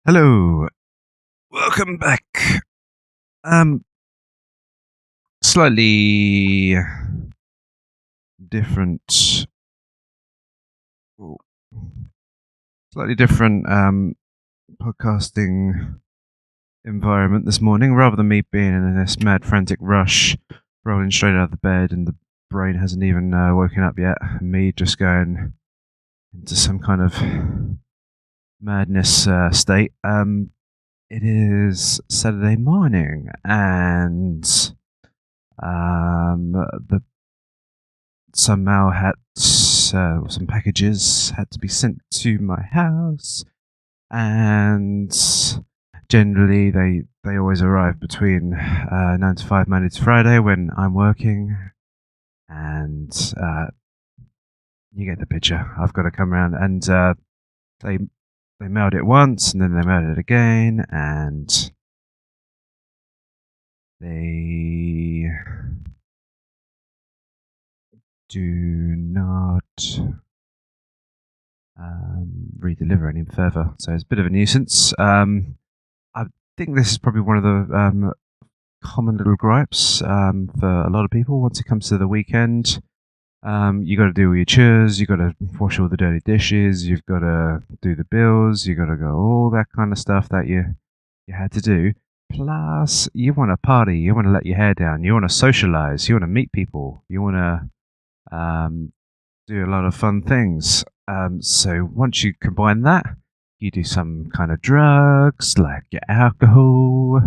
Hello, welcome back. Um, Slightly different, oh, slightly different podcasting environment this morning. Rather than me being in this mad, frantic rush, rolling straight out of the bed, and the brain hasn't even woken up yet. Me just going into some kind of madness state. It is Saturday morning, and the some mail had some packages had to be sent to my house, and generally they always arrive between 9 to 5 Monday to Friday when I'm working, and you get the picture. I've got to come around, and they they mailed it once, and then they mailed it again, and they do not redeliver any further. So it's a bit of a nuisance. I think this is probably one of the common little gripes for a lot of people once it comes to the weekend. You got to do all your chores, you got to wash all the dirty dishes, you've got to do the bills, you got to go all that kind of stuff that you had to do. Plus, you want to party, you want to let your hair down, you want to socialize, you want to meet people, you want to do a lot of fun things. So once you combine that, you do some kind of drugs, like your alcohol,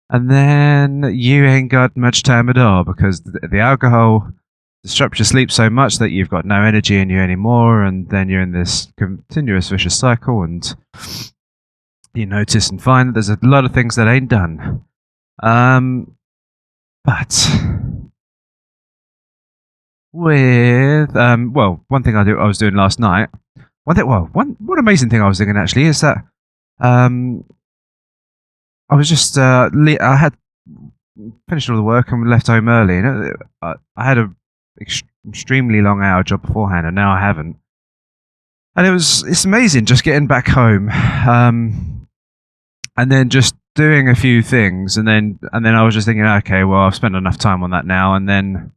and then you ain't got much time at all because the alcohol disrupts your sleep so much that you've got no energy in you anymore, and then you're in this continuous vicious cycle, and you notice and find that there's a lot of things that ain't done. But with one thing I was doing last night. One amazing thing I was doing actually is that I was just I had finished all the work and left home early, and I had a extremely long hour job beforehand, and now I haven't. And it's amazing just getting back home, and then just doing a few things, and then I was just thinking, okay, well, I've spent enough time on that now, and then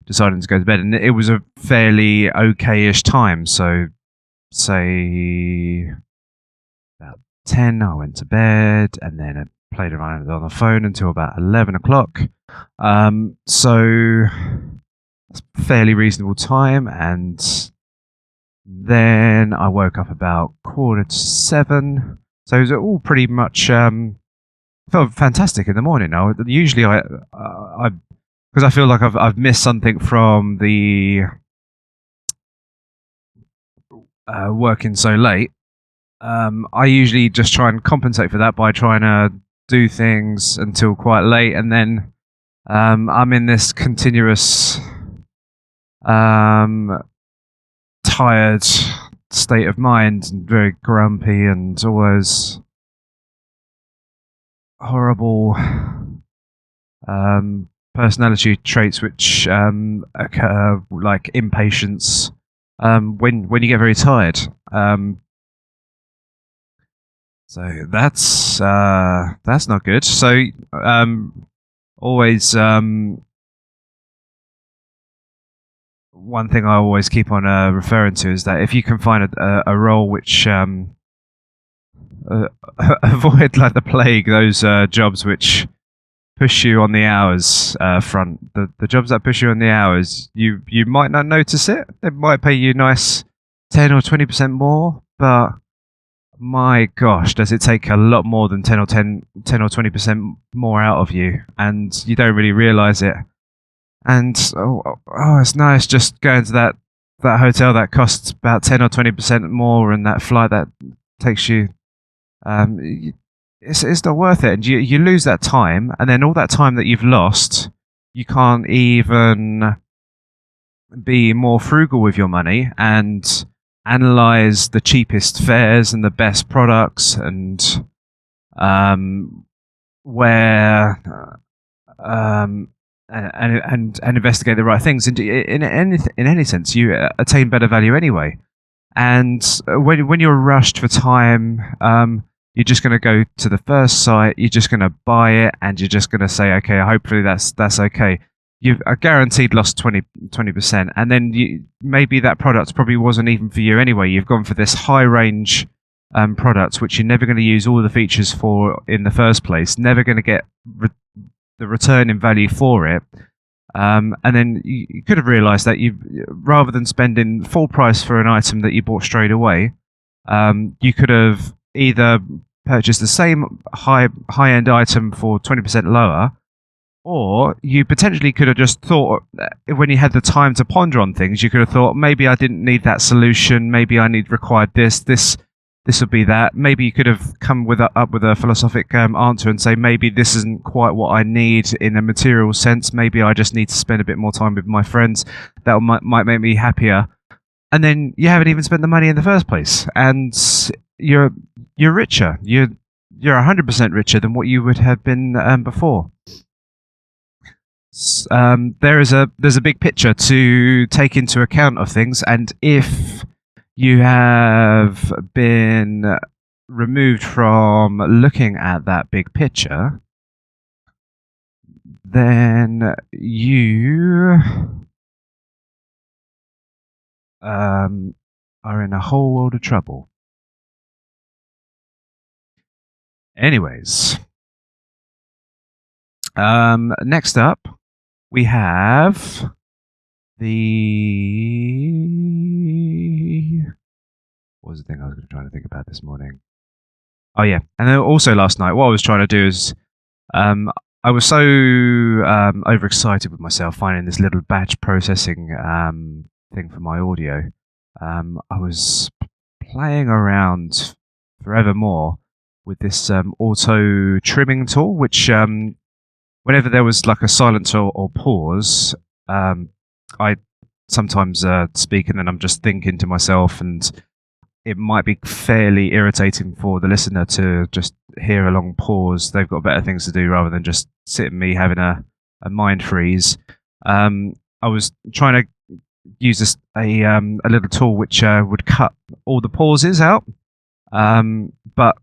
deciding to go to bed, and it was a fairly okay-ish time. So, say about 10, I went to bed, and then I played around on the phone until about 11 o'clock. So that's a fairly reasonable time, and then I woke up about 6:45. So it was all pretty much felt fantastic in the morning. Usually I because I feel like I've missed something from the working so late. I usually just try and compensate for that by trying to do things until quite late, and then I'm in this continuous tired state of mind, and very grumpy, and all those horrible personality traits which occur, like impatience, when you get very tired. So that's not good. So always one thing I always keep on referring to is that if you can find a role which avoid like the plague those jobs which push you on the hours front, the jobs that push you on the hours, you might not notice it. They might pay you nice 10 or 20% more, but my gosh, does it take a lot more than 10 or 20% more out of you, and you don't really realize it. And it's nice just going to that hotel that costs about 10 or 20% more, and that flight that takes you. It's not worth it, and you lose that time, and then all that time that you've lost, you can't even be more frugal with your money and analyze the cheapest fares and the best products, and where and investigate the right things. In any sense, you attain better value anyway. And when you're rushed for time, you're just going to go to the first site, you're just going to buy it, and you're just going to say, okay, hopefully that's okay. You've a guaranteed lost 20%, and then maybe that product probably wasn't even for you anyway. You've gone for this high range product, which you're never going to use all the features for in the first place, never going to get the return in value for it. And then you could have realised that rather than spending full price for an item that you bought straight away, you could have either purchased the same high end item for 20% lower, or you potentially could have just thought, when you had the time to ponder on things, you could have thought, maybe I didn't need that solution, maybe I required this would be that. Maybe you could have come up with a philosophic answer and say, maybe this isn't quite what I need in a material sense. Maybe I just need to spend a bit more time with my friends. That might make me happier. And then you haven't even spent the money in the first place, and you're richer. You're 100% richer than what you would have been before. There's a big picture to take into account of things, and if you have been removed from looking at that big picture, then you are in a whole world of trouble. Anyways, next up, we have what was the thing I was trying to think about this morning? Oh yeah, and then also last night, what I was trying to do is, I was so overexcited with myself finding this little batch processing thing for my audio. I was playing around forevermore with this auto trimming tool, which whenever there was like a silence or pause, I sometimes speak and then I'm just thinking to myself, and it might be fairly irritating for the listener to just hear a long pause. They've got better things to do rather than just sitting me having a mind freeze. I was trying to use a little tool which would cut all the pauses out, but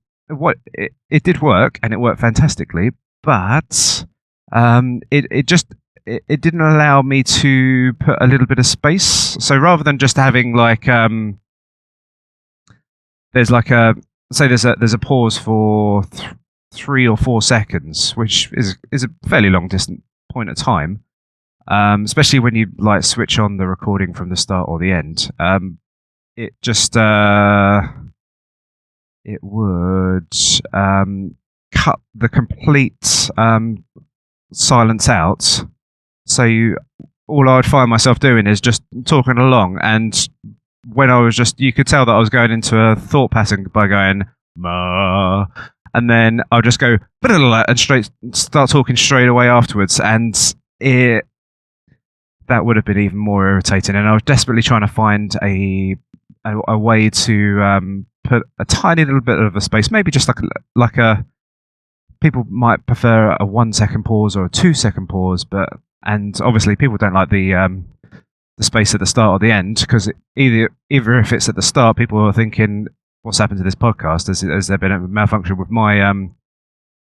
it did work, and it worked fantastically, but it didn't allow me to put a little bit of space. So rather than just having like there's a pause for 3 or 4 seconds, which is a fairly long distant point of time, especially when you like switch on the recording from the start or the end. It just it would cut the complete silence out. So all I would find myself doing is just talking along, and when I was you could tell that I was going into a thought pattern by going, "Ma," and then I'll just go, and start talking straight away afterwards, and that would have been even more irritating. And I was desperately trying to find a way to put a tiny little bit of a space, maybe just like a. People might prefer a 1 second pause or a 2 second pause, and obviously people don't like the space at the start or the end, because either if it's at the start, people are thinking, "What's happened to this podcast? Has there been a malfunction with my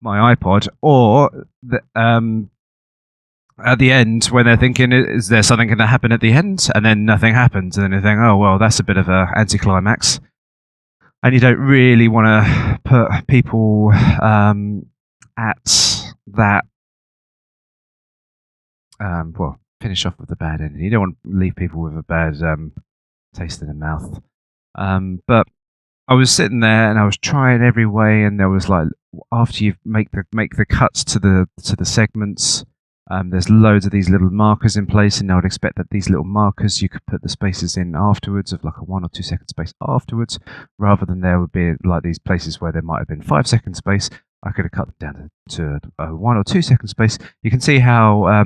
my iPod?" Or at the end, when they're thinking, "Is there something going to happen at the end?" and then nothing happens, and then they think, "Oh well, that's a bit of an anticlimax." And you don't really want to put people at that. Finish off with a bad ending. You don't want to leave people with a bad taste in the mouth. But I was sitting there and I was trying every way, and there was like, after you make the cuts to the segments, there's loads of these little markers in place, and I would expect that these little markers you could put the spaces in afterwards, of like a 1 or 2 second space afterwards, rather than there would be like these places where there might have been 5 second space. I could have cut them down to a 1 or 2 second space. You can see how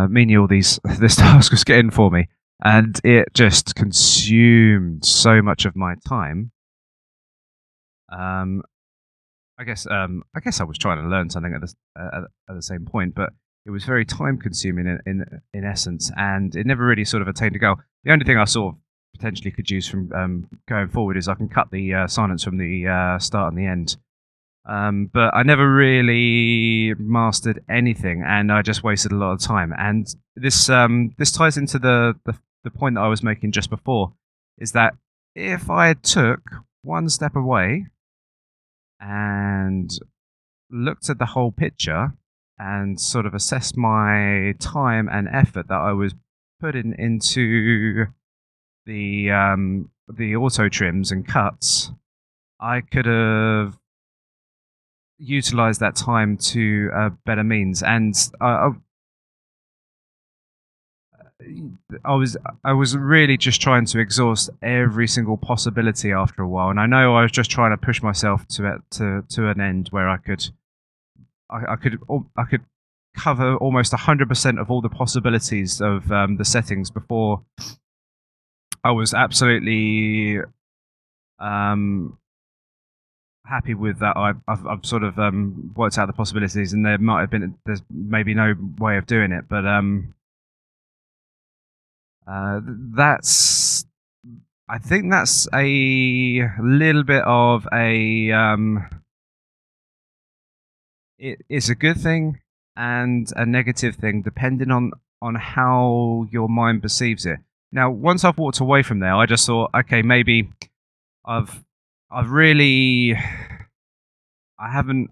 menial this task was getting for me, and it just consumed so much of my time. I guess I was trying to learn something at the same point, but it was very time consuming in essence, and it never really sort of attained a goal. The only thing I sort of potentially could use from going forward is I can cut the silence from the start and the end. But I never really mastered anything, and I just wasted a lot of time. And this ties into the point that I was making just before, is that if I took one step away and looked at the whole picture and sort of assessed my time and effort that I was putting into the auto trims and cuts, I could have utilized that time to better means. And I was really just trying to exhaust every single possibility after a while, and I know I was just trying to push myself to an end where I could cover almost 100% of all the possibilities of the settings before I was absolutely happy with that. I've sort of worked out the possibilities, and there's maybe no way of doing it, but I think that's a little bit of it's a good thing and a negative thing depending on how your mind perceives it. Now, once I've walked away from there, I just thought, okay, maybe I haven't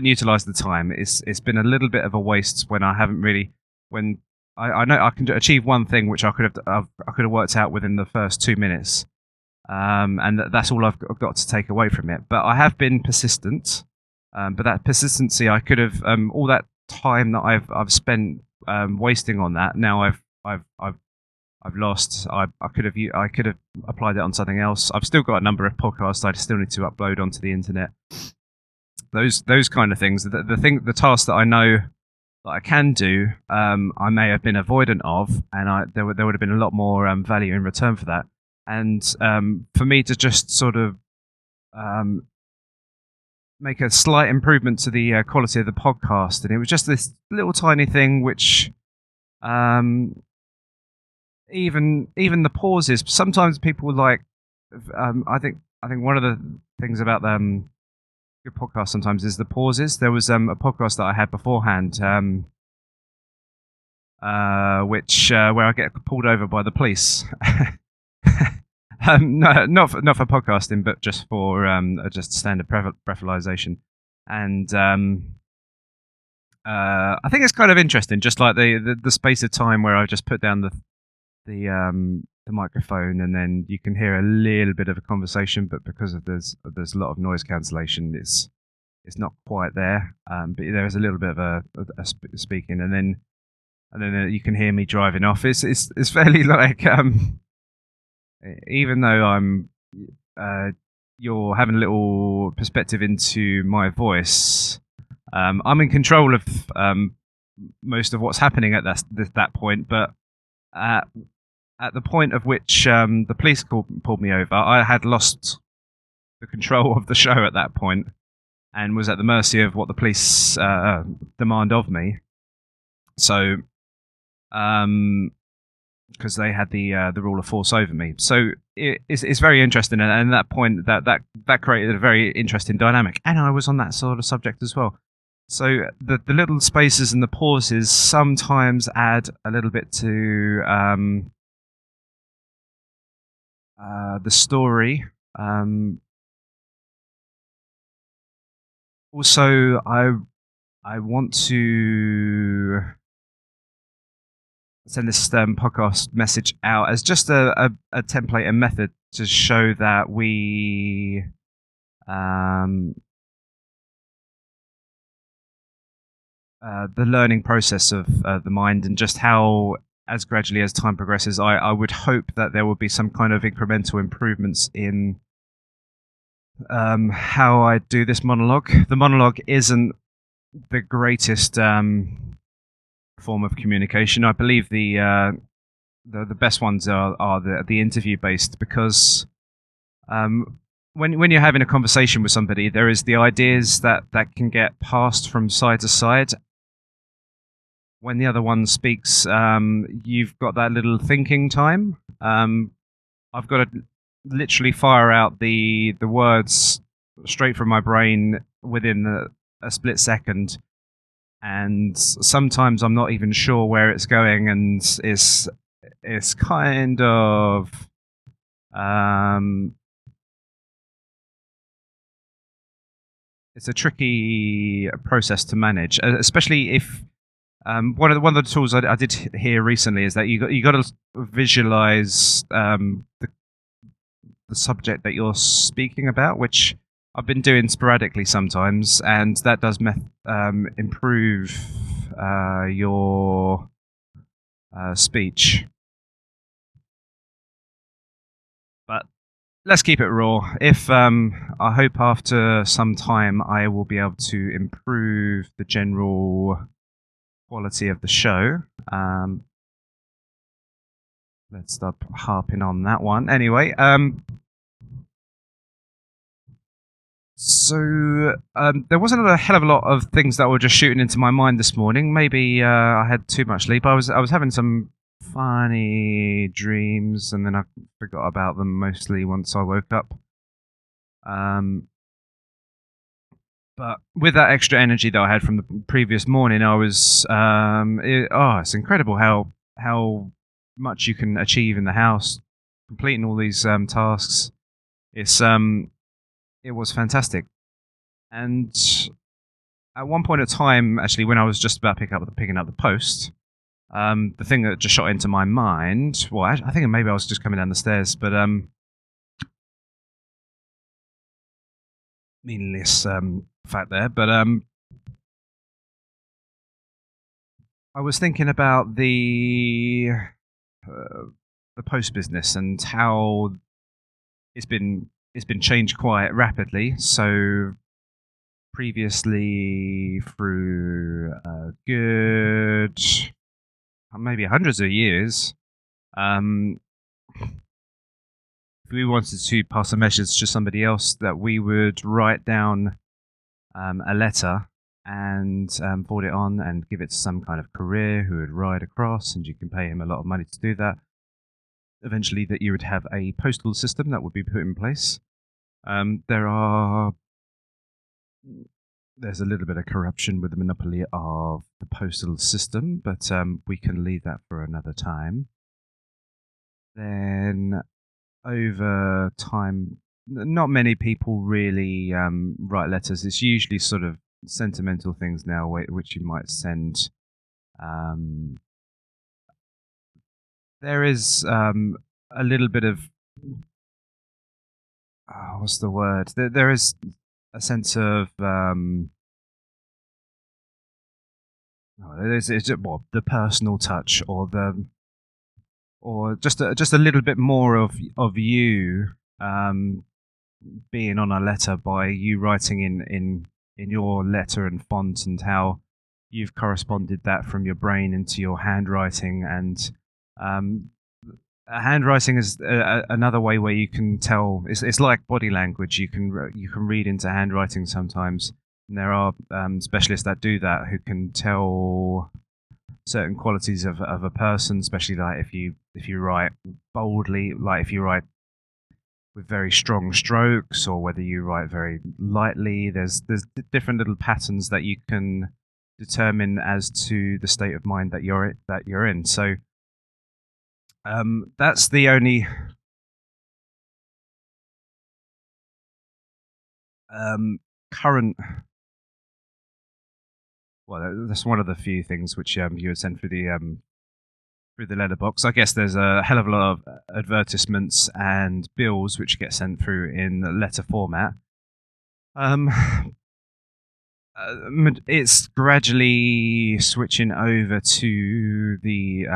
utilized the time. It's been a little bit of a waste when I haven't really, when I know I can achieve one thing which I could have worked out within the first 2 minutes, and that's all I've got to take away from it. But I have been persistent, but that persistency, I could have all that time that I've spent wasting on that. Now I've lost. I could have applied it on something else. I've still got a number of podcasts I still need to upload onto the internet. Those kind of things. The tasks that I know that I can do, I may have been avoidant of, and there would have been a lot more value in return for that. And for me to just sort of make a slight improvement to the quality of the podcast, and it was just this little tiny thing which. Even the pauses. Sometimes people like. I think one of the things about good podcasts sometimes is the pauses. There was a podcast that I had beforehand, which where I get pulled over by the police. No, not for podcasting, but just for just standard breathalyzation. And I think it's kind of interesting, just like the space of time where I just put down the microphone, and then you can hear a little bit of a conversation, but because of there's a lot of noise cancellation, it's not quite there. But there is a little bit of a speaking, and then you can hear me driving off. It's fairly like even though I'm you're having a little perspective into my voice. I'm in control of most of what's happening at that point, but at the point of which the police pulled me over, I had lost the control of the show at that point and was at the mercy of what the police demand of me. So, because they had the rule of force over me, so it's very interesting, and at that point that created a very interesting dynamic, and I was on that sort of subject as well. So the little spaces and the pauses sometimes add a little bit to the story. Also, I want to send this podcast message out as just a template and method to show that we the learning process of the mind, and just how, as gradually as time progresses, I would hope that there will be some kind of incremental improvements in how I do this monologue. The monologue isn't the greatest form of communication. I believe the best ones are the interview based, because when you're having a conversation with somebody, there is the ideas that can get passed from side to side. when the other one speaks, you've got that little thinking time. I've got to literally fire out the words straight from my brain within a split second, and sometimes I'm not even sure where it's going, and it's kind of it's a tricky process to manage, especially if one of the tools I did hear recently is that you got to visualize the subject that you're speaking about, which I've been doing sporadically sometimes, and that does improve your speech. But let's keep it raw. If I hope after some time I will be able to improve the general quality of the show. Let's stop harping on that one. Anyway, so there wasn't a hell of a lot of things that were just shooting into my mind this morning. Maybe I had too much sleep. I was having some funny dreams, and then I forgot about them mostly once I woke up. But with that extra energy that I had from the previous morning, I was it's incredible how much you can achieve in the house, completing all these tasks. It was fantastic. And at one point in time, actually, when I was just about picking up the post, the thing that just shot into my mind, well, I think maybe I was just coming down the stairs, but meaningless fact there, but I was thinking about the post business and how it's been changed quite rapidly. So previously, through good maybe hundreds of years, if we wanted to pass a message to somebody else, that we would write down a letter and forward it on and give it to some kind of courier who would ride across, and you can pay him a lot of money to do that. Eventually, that you would have a postal system that would be put in place. There's a little bit of corruption with the monopoly of the postal system, but we can leave that for another time. Then, over time, not many people really write letters. It's usually sort of sentimental things now, which you might send. There is a little bit of what's the word? There is a sense of it's the personal touch, or just a little bit more of you being on a letter by you writing in your letter and font, and how you've corresponded that from your brain into your handwriting. And handwriting is another way where you can tell. It's like body language. You can read into handwriting sometimes, and there are specialists that do that, who can tell certain qualities of a person, especially like if you write boldly, like if you write with very strong strokes, or whether you write very lightly. There's different little patterns that you can determine as to the state of mind that you're in. So that's the only current. Well, that's one of the few things which you would send through the letterbox. I guess there's a hell of a lot of advertisements and bills which get sent through in letter format. It's gradually switching over to the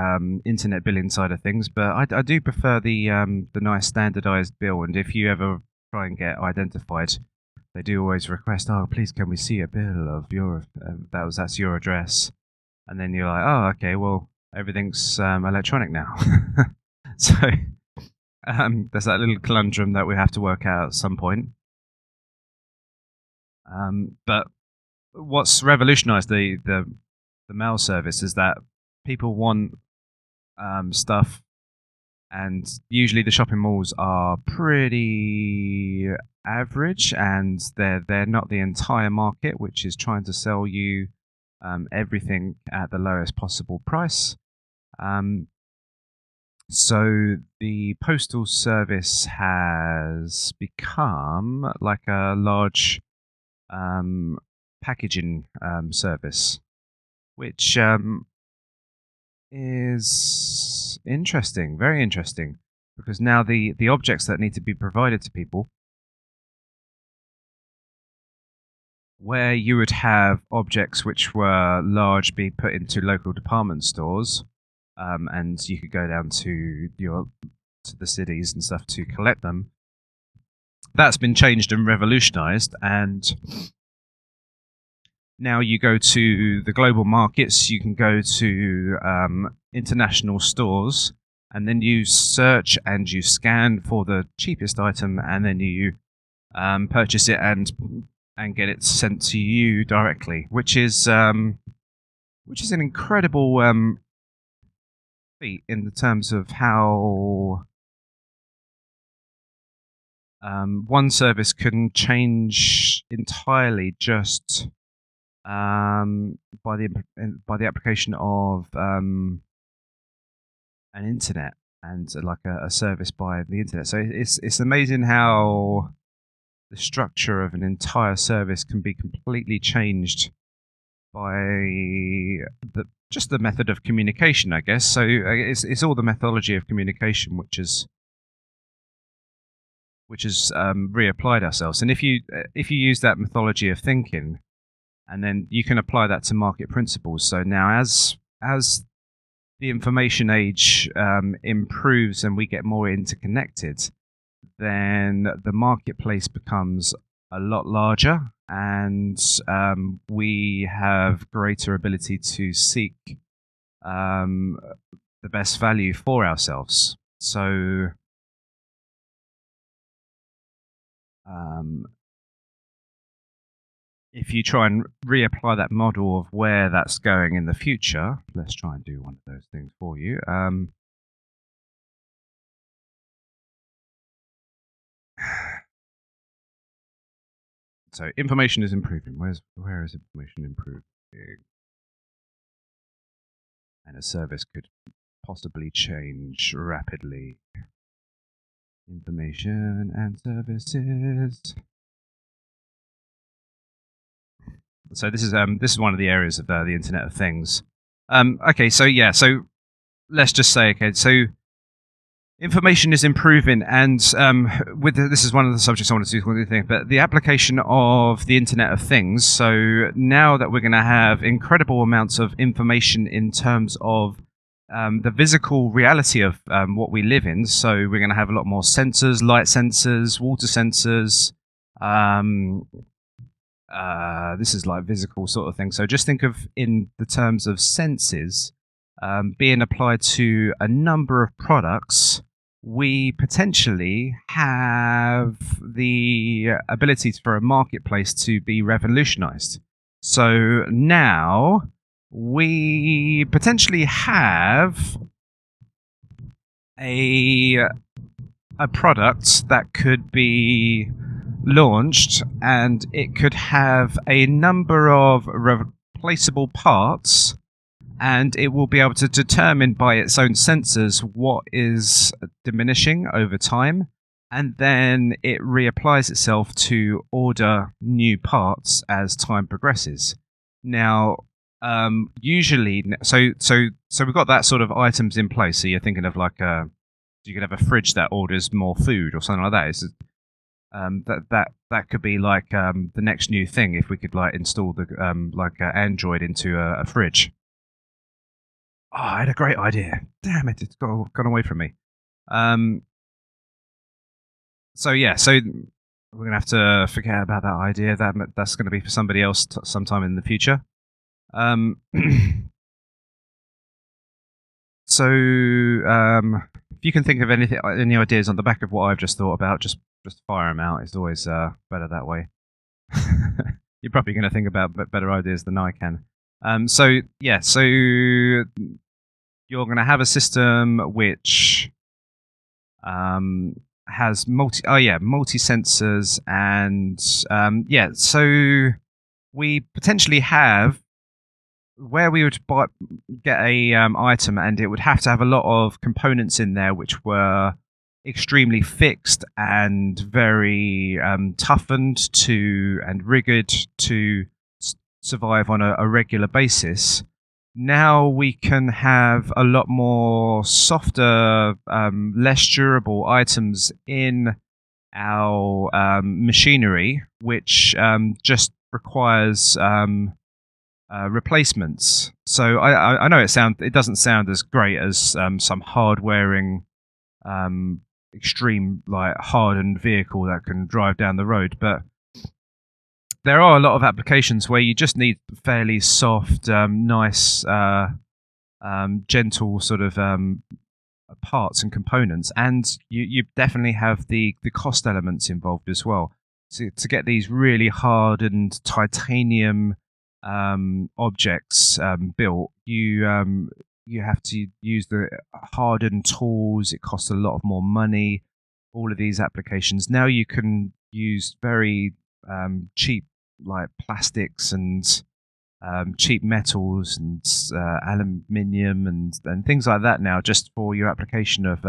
internet billing side of things, but I do prefer the nice standardized bill. And if you ever try and get identified, they do always request, "Oh, please, can we see a bill of your that's your address?" And then you're like, "Oh, okay, well, everything's electronic now." So there's that little conundrum that we have to work out at some point. But what's revolutionized the the mail service is that people want stuff, and usually the shopping malls are pretty average, and they're not the entire market, which is trying to sell you everything at the lowest possible price. So the postal service has become like a large packaging service, which is interesting, very interesting, because now the objects that need to be provided to people, where you would have objects which were large being put into local department stores, and you could go down to the cities and stuff to collect them. That's been changed and revolutionized, and now you go to the global markets, you can go to international stores, and then you search and you scan for the cheapest item, and then you purchase it and get it sent to you directly, which is an incredible feat in the terms of how one service can change entirely just by the application of an internet and like a service by the internet. So it's amazing how the structure of an entire service can be completely changed by just the method of communication, I guess. So it's all the methodology of communication which is reapplied ourselves. And if you use that methodology of thinking, and then you can apply that to market principles. So now, as the information age improves and we get more interconnected, then the marketplace becomes a lot larger, and we have greater ability to seek the best value for ourselves. So if you try and reapply that model of where that's going in the future, let's try and do one of those things for you. So information is improving. Where is information improving? And a service could possibly change rapidly. Information and services. So this is one of the areas of the Internet of Things. Okay, so yeah, so let's just say, okay, so information is improving, and this is one of the subjects I want to do, but the application of the Internet of Things. So now that we're going to have incredible amounts of information in terms of the physical reality of what we live in. So we're going to have a lot more sensors, light sensors, water sensors. This is like physical sort of thing. So just think of in the terms of senses being applied to a number of products. We potentially have the ability for a marketplace to be revolutionized. So now we potentially have a product that could be launched, and it could have a number of replaceable parts, and it will be able to determine by its own sensors what is diminishing over time, and then it reapplies itself to order new parts as time progresses. Now, usually, so we've got that sort of items in place. So you're thinking of like you could have a fridge that orders more food or something like that. It's, that could be like the next new thing if we could like install the Android into a fridge. Oh, I had a great idea. Damn it, it's gone away from me. So yeah, so we're gonna have to forget about that idea. That's going to be for somebody else sometime in the future. So if you can think of any ideas on the back of what I've just thought about, just fire them out. It's always better that way. You're probably going to think about better ideas than I can. So yeah, so you're going to have a system which has multi sensors, and so we potentially have where we would get a item, and it would have to have a lot of components in there which were extremely fixed and very toughened to and rigged to survive on a regular basis. Now we can have a lot more softer, less durable items in our machinery, which just requires replacements. So I know it doesn't sound as great as some hard-wearing, extreme like hardened vehicle that can drive down the road, but there are a lot of applications where you just need fairly soft, nice, gentle sort of parts and components, and you definitely have the cost elements involved as well. So to get these really hardened titanium objects built, you have to use the hardened tools. It costs a lot more money. All of these applications now you can use very cheap like plastics and cheap metals and aluminium and things like that now, just for your application of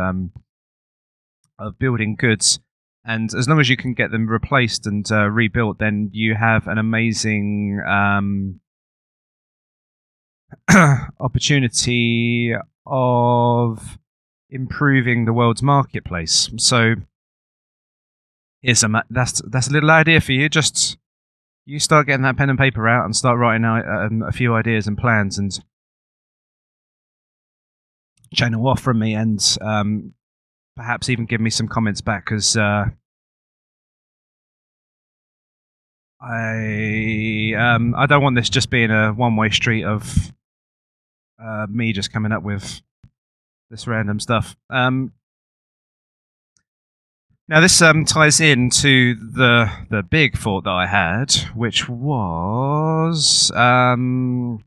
building goods. And as long as you can get them replaced and rebuilt, then you have an amazing opportunity of improving the world's marketplace. So here's that's a little idea for you. Just you start getting that pen and paper out and start writing out a few ideas and plans, and channel off from me, and perhaps even give me some comments back, because I don't want this just being a one-way street of me just coming up with this random stuff. Now this ties into the big thought that I had, which was 3D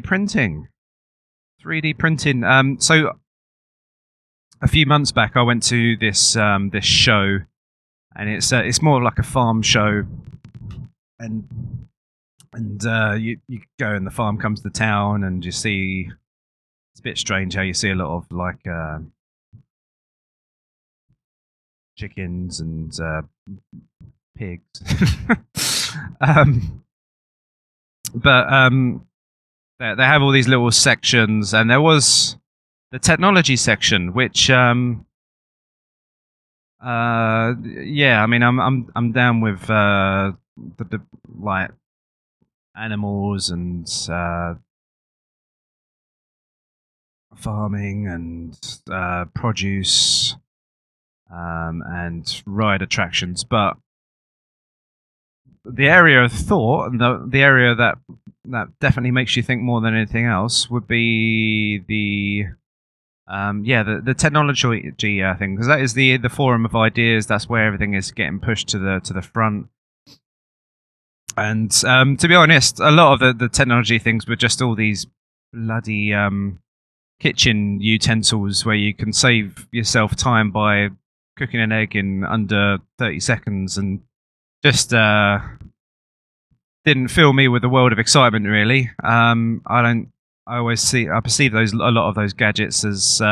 printing. 3D printing. So a few months back, I went to this this show, and it's more like a farm show, and you go and the farm comes to town, and you see, it's a bit strange how you see a lot of like chickens and pigs, but they have all these little sections, and there was the technology section, which yeah, I mean, I'm down with the like animals and farming and produce and ride attractions, but the area of thought and the area that definitely makes you think more than anything else would be the technology thing, because that is the forum of ideas. That's where everything is getting pushed to the front. And to be honest, a lot of the technology things were just all these bloody kitchen utensils where you can save yourself time by cooking an egg in under 30 seconds, and just didn't fill me with a world of excitement, really. I perceive a lot of those gadgets as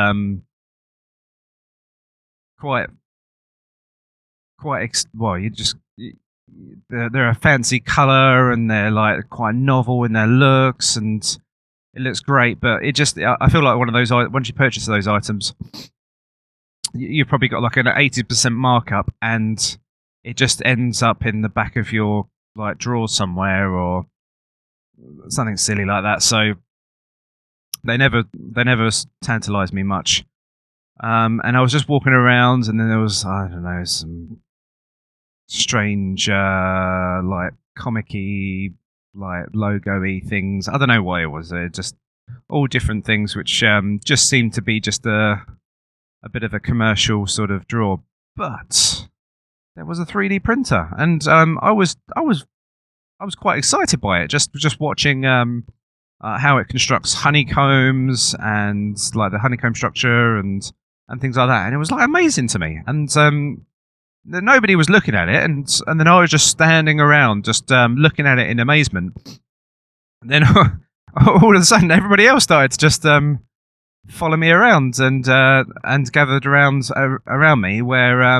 they're a fancy color, and they're like quite novel in their looks, and it looks great, but I feel like one of those, once you purchase those items, you've probably got like an 80% markup, and it just ends up in the back of your like drawer somewhere or something silly like that. So they never tantalize me much. And I was just walking around, and then there was, I don't know, some strange like comic-y, like logo-y things. I don't know what it was. Just all different things which just seemed to be just a bit of a commercial sort of draw. But there was a 3D printer, and I was I was quite excited by it. Just watching how it constructs honeycombs and like the honeycomb structure and things like that, and it was like amazing to me. And nobody was looking at it, and then I was just standing around, just looking at it in amazement. And then all of a sudden, everybody else started to just follow me around and gathered around me, where I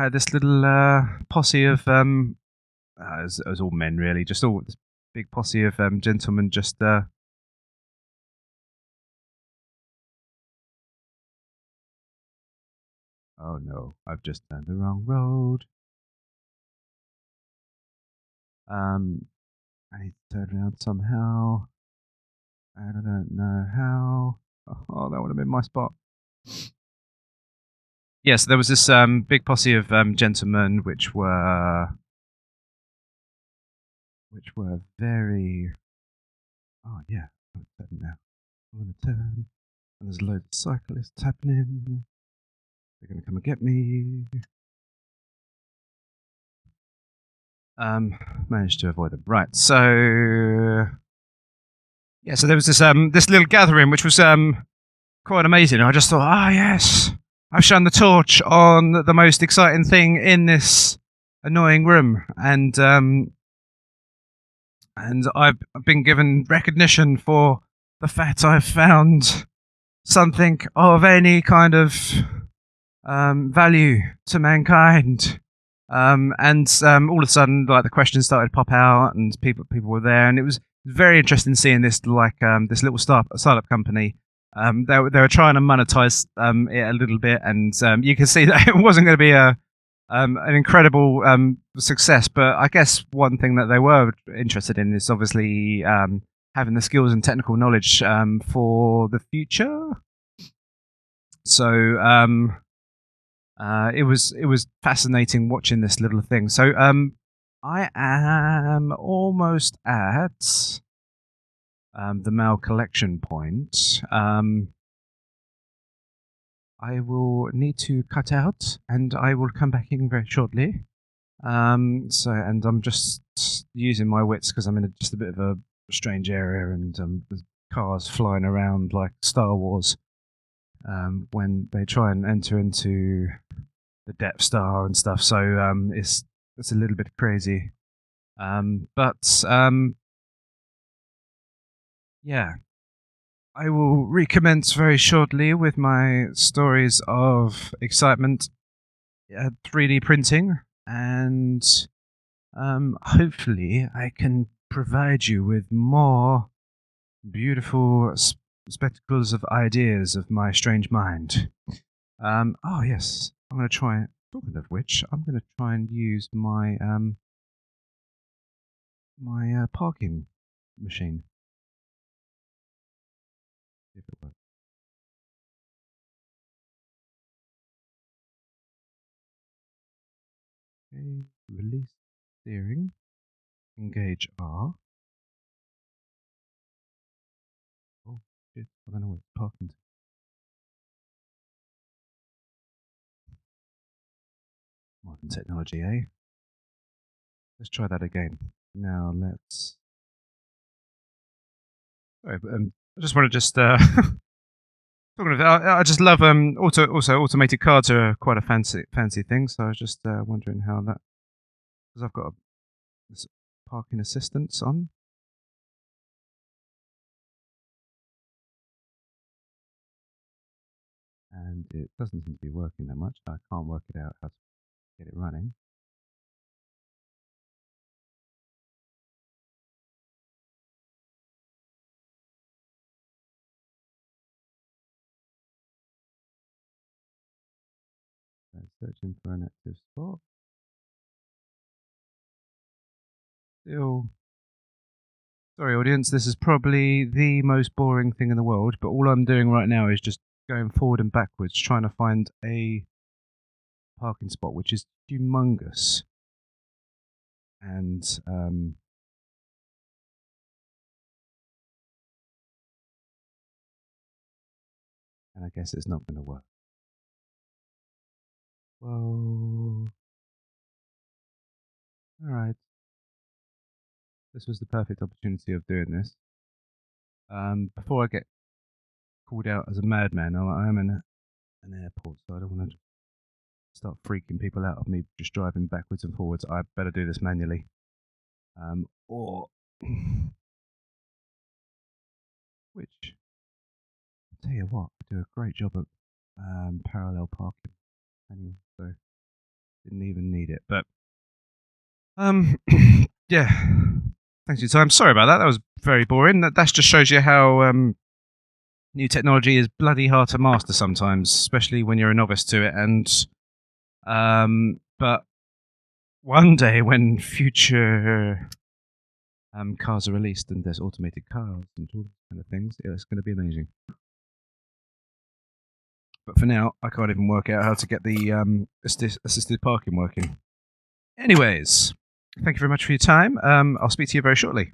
had this little posse of it was all men really, just all this big posse of gentlemen just. Oh no, I've just turned the wrong road. I need to turn around somehow. I don't know how. Oh, that would have been my spot. Yes, there was this big posse of gentlemen, which were very. Oh yeah, I'm gonna turn now. I'm gonna turn, and there's loads of cyclists happening. They're gonna come and get me. Managed to avoid them. Right, so yeah, so there was this little gathering, which was quite amazing. I just thought, yes, I've shone the torch on the most exciting thing in this annoying room, and I've been given recognition for the fact I've found something of any kind of value to mankind. And all of a sudden, like the questions started to pop out, and people were there, and it was very interesting seeing this this little startup company. They were trying to monetize it a little bit, and you can see that it wasn't going to be an incredible success. But I guess one thing that they were interested in is obviously having the skills and technical knowledge for the future. So it was fascinating watching this little thing. So I am almost at the mail collection point. I will need to cut out, and I will come back in very shortly. And I'm just using my wits because I'm in just a bit of a strange area, and there's cars flying around like Star Wars. When they try and enter into the Death Star and stuff, so it's a little bit crazy. But yeah, I will recommence very shortly with my stories of excitement, 3D printing, and hopefully I can provide you with more beautiful spectacles of ideas of my strange mind. Oh yes, I'm going to try. Talking of which, I'm going to try and use my parking machine. See if it works. Okay, release steering. Engage R. Oh shit! I don't know what parking. Modern technology, eh? Let's try that again. Now let's. Sorry, but I just want to just talking of that, I just love also automated cards are quite a fancy thing. So I was just wondering how that, because I've got this parking assistance on. And it doesn't seem to be working that much. I can't work it out how to get it running. So searching for an active spot. Still, sorry audience, this is probably the most boring thing in the world, but all I'm doing right now is just going forward and backwards trying to find a parking spot, which is humongous. And I guess it's not going to work. Well, All right. This was the perfect opportunity of doing this. Before I get called out as a madman, I am in an airport, so I don't want to start freaking people out of me just driving backwards and forwards. I better do this manually. Or which, I'll tell you what, I do a great job at parallel parking anyway, so didn't even need it. But yeah, thanks for your time. Sorry about that. That was very boring. That just shows you how new technology is bloody hard to master sometimes, especially when you're a novice to it. And but one day when future cars are released and there's automated cars and all those kind of things, it's going to be amazing. But for now, I can't even work out how to get the assisted parking working. Anyways, thank you very much for your time. I'll speak to you very shortly.